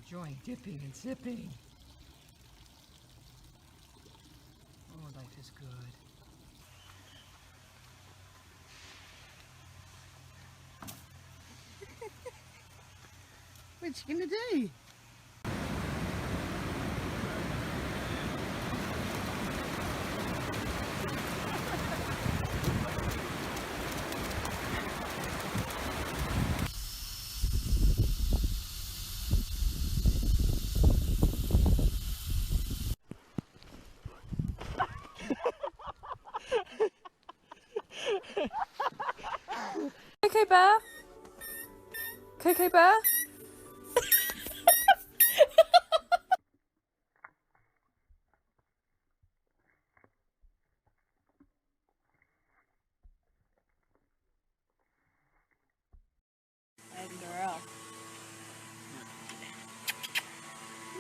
enjoying dipping and sipping. Oh, life is good. What you gonna do? KK Bear? KK Bear? Good girl.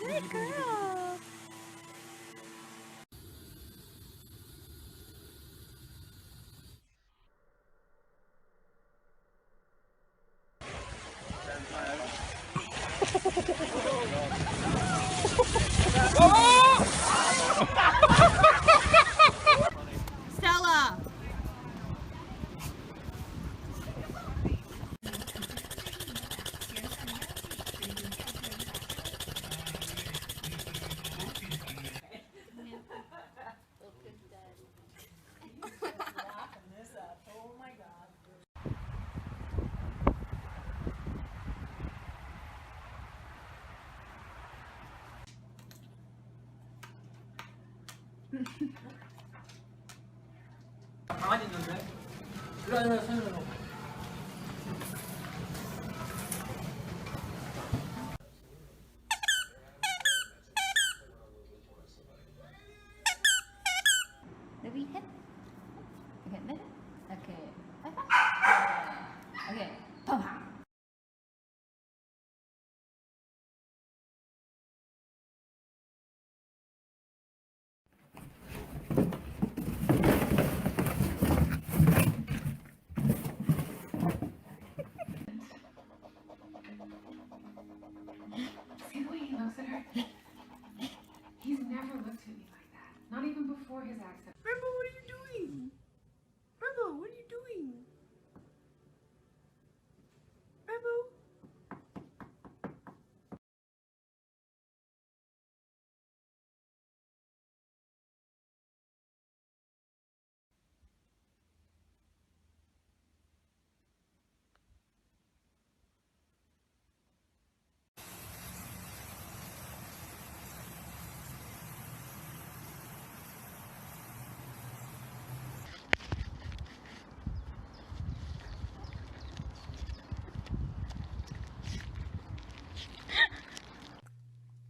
Good girl. Stella! 가만히 있는데? 일어나, 손으로. Maybe hit. Okay, minute. Okay. Okay. Pum pum. See the way he looks at her? He's never looked at me like that. Not even before his accident. Rambo, what are you doing? Rambo, what are you doing? Rambo?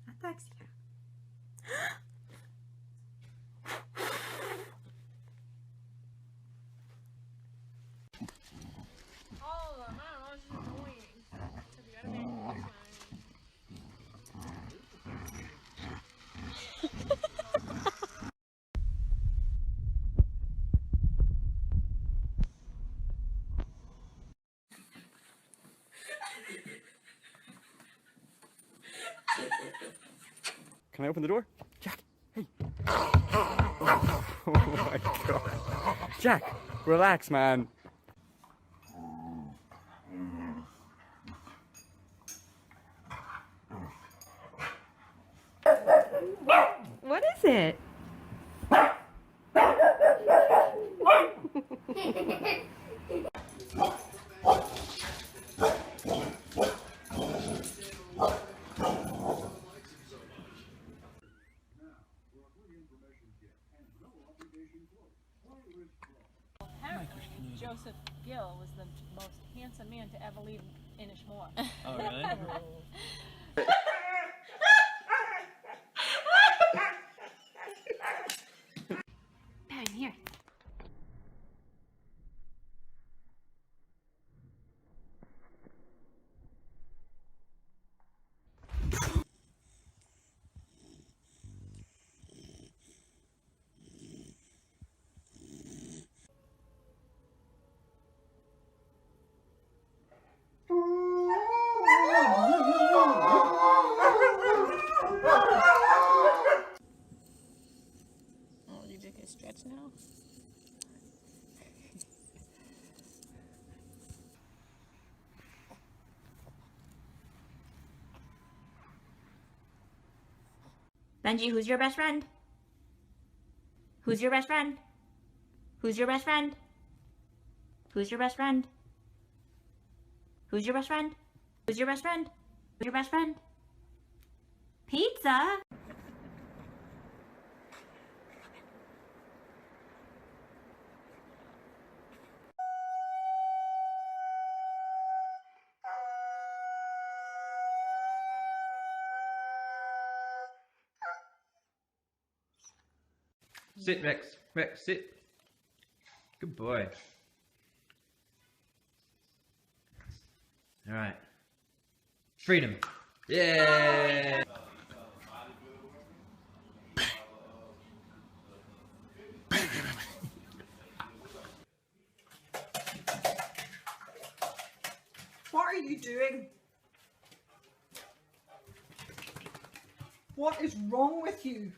Ataxia. Can I open the door? Jack, hey. Oh my god. Jack, relax, man. What is it? Joseph Gill was the most handsome man to ever leave Inishmore. Oh, really? Baron, here. Benji, who's your best friend? Who's your best friend? Who's your best friend? Who's your best friend? Who's your best friend? Who's your best friend? Who's your best friend? Pizza? Sit, Rex. Rex, sit. Good boy. All right. Freedom. Yeah. What are you doing? What is wrong with you?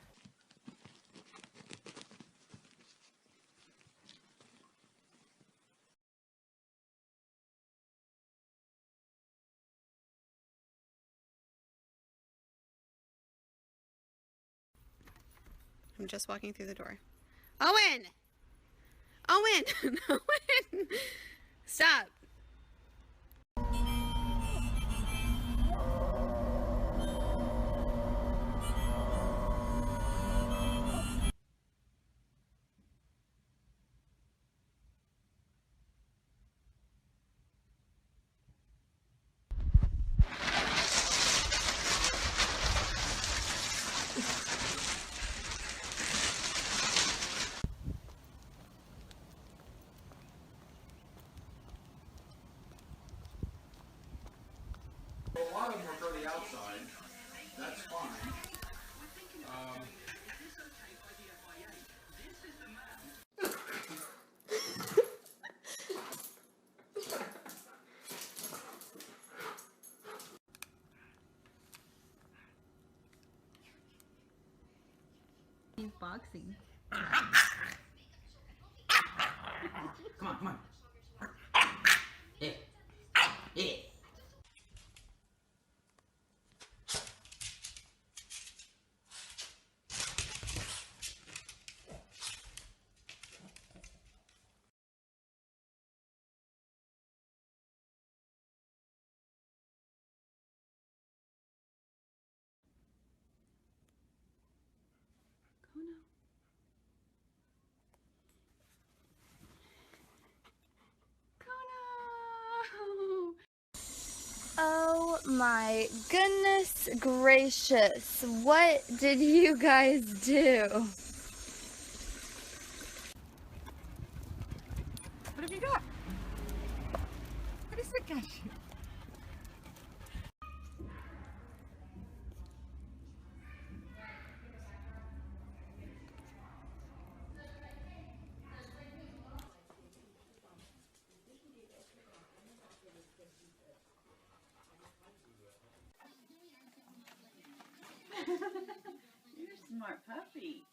I'm just walking through the door. Owen! Owen! Owen! Stop! A lot of them are for the outside. That's fine. He's boxing. Come on, come on. Yeah. Yeah. Oh my goodness gracious, what did you guys do? What have you got? What is it, gosh? You're a smart puppy.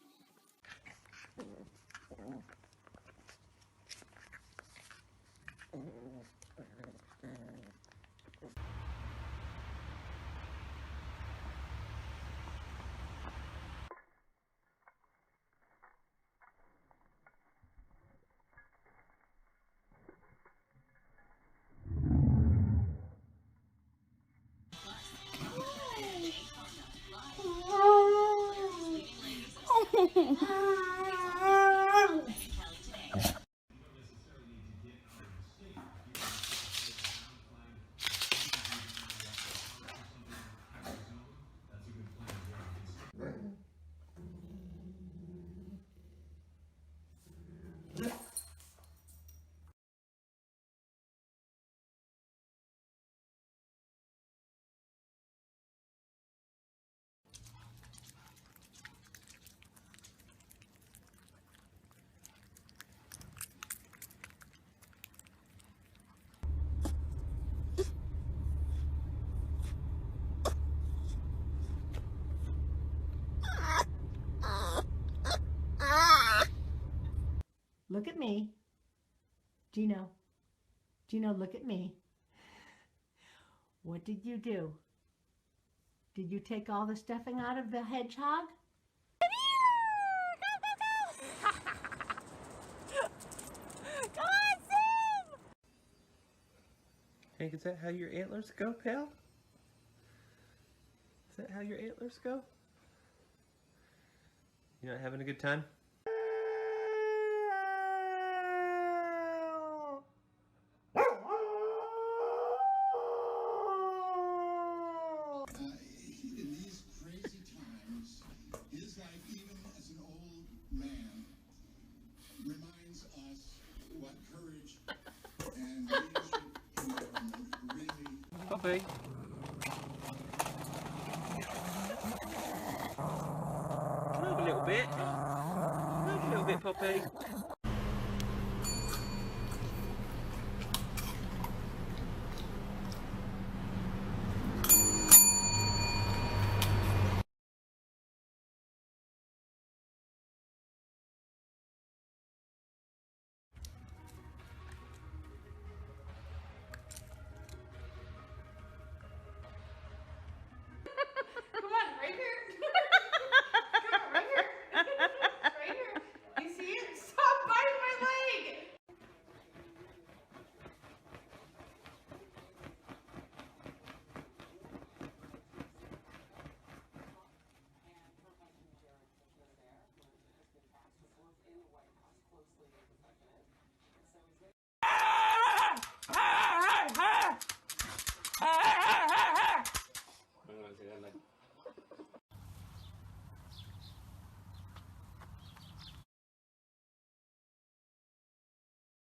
Look at me. Gino. Gino, look at me. What did you do? Did you take all the stuffing out of the hedgehog? Hank, is that how your antlers go, pal? Is that how your antlers go? You not having a good time? In these crazy times, his life, even as an old man, reminds us what courage and leadership in government really. Poppy. Come over a little bit. Come over a little bit, Poppy.